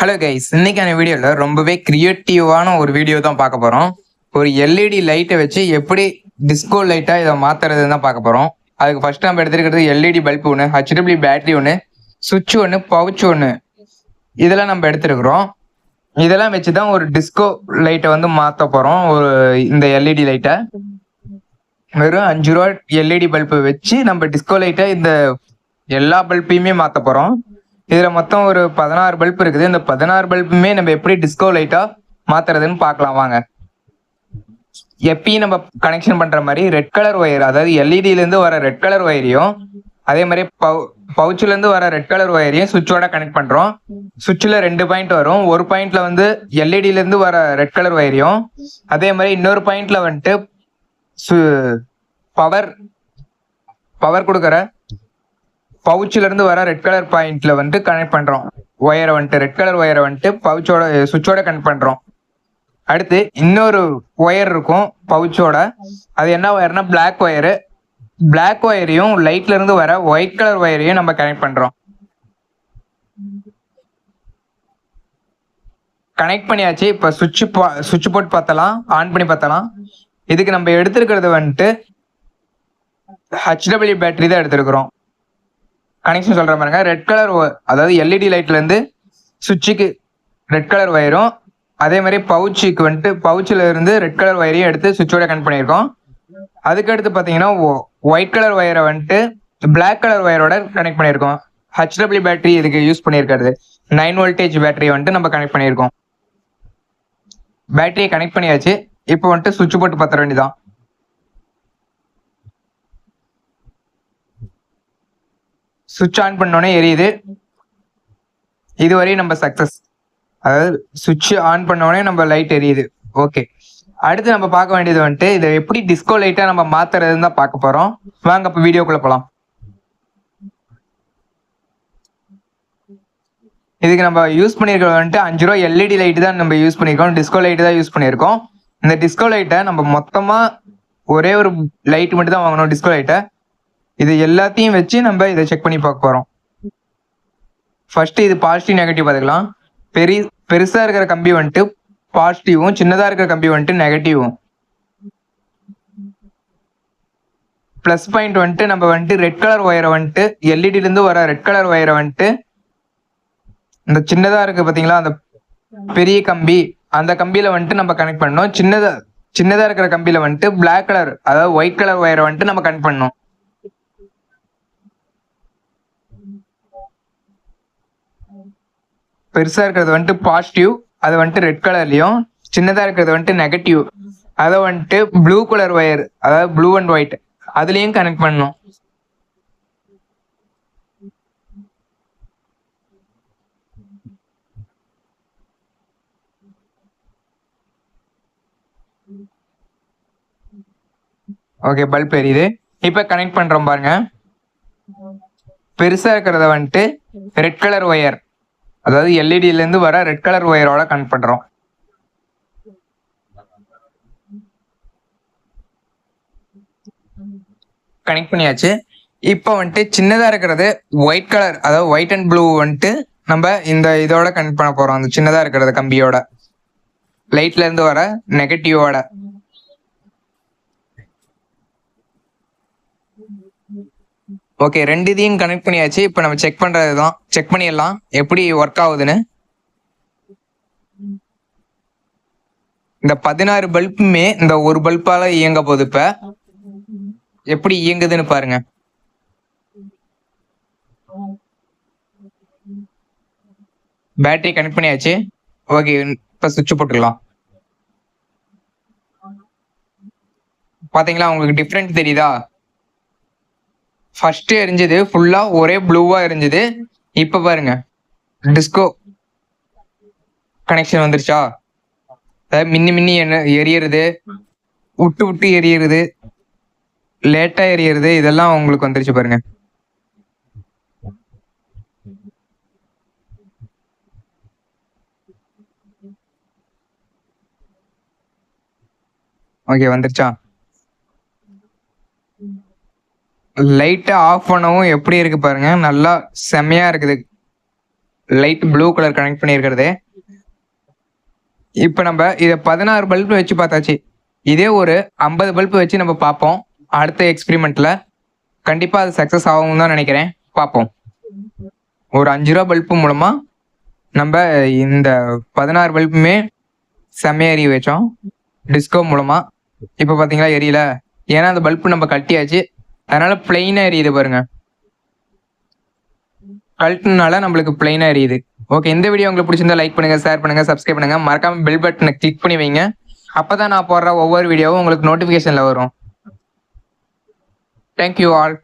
Hello guys, இன்னைக்கான வீடியோவில் ரொம்பவே கிரியேட்டிவான ஒரு வீடியோ தான் பார்க்க போகிறோம். ஒரு எல்இடி லைட்டை வச்சு எப்படி டிஸ்கோ லைட்டாக இதை மாற்றுறதுன்னு தான் பார்க்க போகிறோம். அதுக்கு ஃபர்ஸ்ட் நம்ம எடுத்துருக்கிறது எல்இடி பல்ப் ஒன்று, ஹெச்டபிள்யூ பேட்டரி ஒன்று, சுவிட்ச் ஒன்று, பவுச் ஒன்று, இதெல்லாம் நம்ம எடுத்துருக்குறோம். இதெல்லாம் வச்சு தான் ஒரு டிஸ்கோ லைட்டை வந்து மாற்ற போகிறோம். இந்த எல்இடி லைட்டை வெறும் 5 ரூபா எல்இடி பல்பை வச்சு நம்ம டிஸ்கோ லைட்டை இந்த எல்லா பல்பையுமே மாற்ற போகிறோம். இதில் மொத்தம் ஒரு 16 பல்ப் இருக்குது. இந்த 16 பல்புமே நம்ம எப்படி டிஸ்கோ லைட்டாக மாற்றுறதுன்னு பார்க்கலாம் வாங்க. எப்பயும் நம்ம கனெக்ஷன் பண்ணுற மாதிரி ரெட் கலர் ஒயர், அதாவது எல்இடியிலேருந்து வர ரெட் கலர் ஒயரையும் அதே மாதிரி பவுச்சிலேருந்து வர ரெட் கலர் ஒயரையும் சுவிட்சோட கனெக்ட் பண்ணுறோம். சுவிட்சில் 2 பாயிண்ட் வரும். ஒரு பாயிண்ட்ல வந்து எல்இடியிலேருந்து வர ரெட் கலர் ஒயரையும், அதே மாதிரி இன்னொரு பாயிண்ட்ல வந்துட்டு பவர் கொடுக்குற பவுச்சில இருந்து வர ரெட் கலர் பாயிண்ட்ல வந்துட்டு கனெக்ட் பண்றோம். ஒயரை வந்துட்டு ரெட் கலர் ஒயரை வந்துட்டு பவுச்சோட சுவிட்சோட கனெக்ட் பண்றோம். அடுத்து இன்னொரு ஒயர் இருக்கும் பவுச்சோட. அது என்ன ஒயர்னா பிளாக் ஒயரு. பிளாக் ஒயரையும் லைட்ல இருந்து வர ஒயிட் கலர் ஒயரையும் நம்ம கனெக்ட் பண்றோம். கனெக்ட் பண்ணியாச்சு. இப்போ சுவிட்ச் போட்டு பார்த்தலாம், ஆன் பண்ணி பார்த்தலாம். இதுக்கு நம்ம எடுத்துருக்கிறது வந்துட்டு ஹெச்டபிள்யூ பேட்டரி தான் எடுத்துருக்கிறோம். கனெக்ஷன் சொல்ற பாருங்க. ரெட் கலர், அதாவது எல்இடி லைட்ல இருந்து சுவிட்சுக்கு ரெட் கலர் ஒயரும், அதே மாதிரி பவுச்சுக்கு வந்துட்டு பவுச்சில் இருந்து ரெட் கலர் ஒயரையும் எடுத்து சுவிட்சோட கனெக்ட் பண்ணியிருக்கோம். அதுக்கடுத்து பார்த்தீங்கன்னா ஒயிட் கலர் ஒயரை வந்துட்டு பிளாக் கலர் ஒயரோட கனெக்ட் பண்ணியிருக்கோம். ஹெச்டபிள்யூ பேட்டரி இதுக்கு யூஸ் பண்ணியிருக்கிறது 9 வோல்டேஜ் பேட்டரி வந்துட்டு நம்ம கனெக்ட் பண்ணியிருக்கோம். பேட்டரியை கனெக்ட் பண்ணியாச்சு. இப்போ வந்துட்டு சுவிட்ச் போட்டு பற்ற வேண்டியதான். சுவிட்ச் ஆன் பண்ணோடனே எரியுது. இதுவரையும் நம்ம சக்சஸ். அதாவது சுவிட்ச் ஆன் பண்ணோடனே நம்ம லைட் எரியுது. ஓகே, அடுத்து நம்ம பார்க்க வேண்டியது வந்துட்டு இதை எப்படி டிஸ்கோ லைட்டா நம்ம மாத்துறதுன்னு தான் பார்க்க போறோம். வாங்க இப்போ வீடியோக்குள்ள போலாம். இதுக்கு நம்ம யூஸ் பண்ணியிருக்கிறது வந்துட்டு 5 ரூபா எல்இடி லைட் தான் நம்ம யூஸ் பண்ணியிருக்கோம். டிஸ்கோ லைட் தான் யூஸ் பண்ணியிருக்கோம். இந்த டிஸ்கோ லைட்டை நம்ம மொத்தமா ஒரே ஒரு லைட் மட்டும் தான் வாங்கணும். டிஸ்கோ லைட்டை இது எல்லாத்தையும் வச்சு நம்ம இதை செக் பண்ணி பார்க்க போறோம். ஃபர்ஸ்ட் இது பாசிட்டிவ் நெகட்டிவ் பார்த்துக்கலாம். பெருசா இருக்கிற கம்பி வந்துட்டு பாசிட்டிவும், சின்னதா இருக்கிற கம்பி வந்துட்டு நெகட்டிவும். பிளஸ் பாயிண்ட் வந்துட்டு நம்ம வந்துட்டு ரெட் கலர் ஒயரை வந்துட்டு எல்இடில இருந்து வர ரெட் கலர் ஒயரை வந்துட்டு இந்த சின்னதா இருக்கு பாத்தீங்களா, அந்த பெரிய கம்பி, அந்த கம்பியில வந்துட்டு நம்ம கனெக்ட் பண்ணோம். சின்னதா இருக்கிற கம்பியில வந்துட்டு பிளாக் கலர், அதாவது ஒயிட் கலர் ஒயரை வந்துட்டு நம்ம கனெக்ட் பண்ணோம். பெருசா இருக்கிறது வந்துட்டு பாசிட்டிவ், அது வந்துட்டு ரெட் கலர்லயும், சின்னதா இருக்கிறது வந்துட்டு நெகட்டிவ், அதை வந்துட்டு ப்ளூ கலர் ஒயர், அதாவது ப்ளூ அண்ட் ஒயிட், அதுலயும் கனெக்ட் பண்ணணும். ஓகே, பல்ப் எரியுது. இப்ப கனெக்ட் பண்றோம் பாருங்க. பெருசா இருக்கிறத வந்துட்டு ரெட் கலர் ஒயர், அதாவது எல்இடில இருந்து வர ரெட் கலர் ஒயரோட கனெக்ட் பண்றோம். கனெக்ட் பண்ணியாச்சு. இப்போ வந்துட்டு சின்னதா இருக்கிறது ஒயிட் கலர், அதாவது ஒயிட் அண்ட் ப்ளூ வந்துட்டு நம்ம இந்த இதோட கனெக்ட் பண்ண போறோம். அந்த சின்னதா இருக்கிறது கம்பியோட, லைட்ல இருந்து வர நெகட்டிவோட. ஓகே, ரெண்டு இதையும் கனெக்ட் பண்ணியாச்சு. இப்போ நம்ம செக் பண்றதுதான், செக் பண்ணிடலாம் எப்படி ஒர்க் ஆகுதுன்னு. இந்த 16 பல்புமே இந்த ஒரு பல்பால இயங்க போகுது. இப்ப எப்படி இயங்குதுன்னு பாருங்க. பேட்டரி கனெக்ட் பண்ணியாச்சு. ஓகே, இப்ப சுவிட்ச் போட்டுக்கலாம். பாத்தீங்களா, உங்களுக்கு டிஃப்ரெண்ட் தெரியுதா? ஃபர்ஸ்ட் எரிஞ்சது ஃபுல்லா ஒரே ப்ளூவா எரிஞ்சது. இப்ப பாருங்க, டிஸ்கோ கனெக்ஷன் வந்துருச்சா? அதாவது மின்னி எரியறது, விட்டு எரியறது, லேட்டா எரியறது, இதெல்லாம் உங்களுக்கு வந்துருச்சு பாருங்க. ஓகே, வந்துருச்சா? லைட்டை ஆஃப் பண்ணவும் எப்படி இருக்கு பாருங்க, நல்லா செம்மையா இருக்குது. லைட் ப்ளூ கலர் கனெக்ட் பண்ணியிருக்கிறது. இப்போ நம்ம இதை 16 பல்பு வச்சு பார்த்தாச்சு. இதே ஒரு 50 பல்பு வச்சு நம்ம பார்ப்போம். அடுத்த எக்ஸ்பெரிமெண்ட்டில் கண்டிப்பாக அது சக்ஸஸ் ஆகும் தான் நினைக்கிறேன். பார்ப்போம். ஒரு 5 ரூபா பல்பு மூலமாக நம்ம இந்த 16 பல்புமே செம்மையாக எரிய வச்சோம் டிஸ்கோ மூலமாக. இப்போ பார்த்தீங்களா எரியல, ஏன்னா அந்த பல்பு நம்ம கட்டியாச்சு, அதனால பிளெயினாக எரியுது பாருங்க. கழட்டினால நம்மளுக்கு பிளெயினாக எரியுது. ஓகே, இந்த வீடியோ உங்களுக்கு பிடிச்சிருந்தா லைக் பண்ணுங்க, ஷேர் பண்ணுங்க, சப்ஸ்கிரைப் பண்ணுங்க, மறக்காம பெல் பட்டனை கிளிக் பண்ணி வைங்க. அப்பதான் நான் போடுற ஒவ்வொரு வீடியோவும் உங்களுக்கு நோட்டிஃபிகேஷன்ல வரும். Thank you all.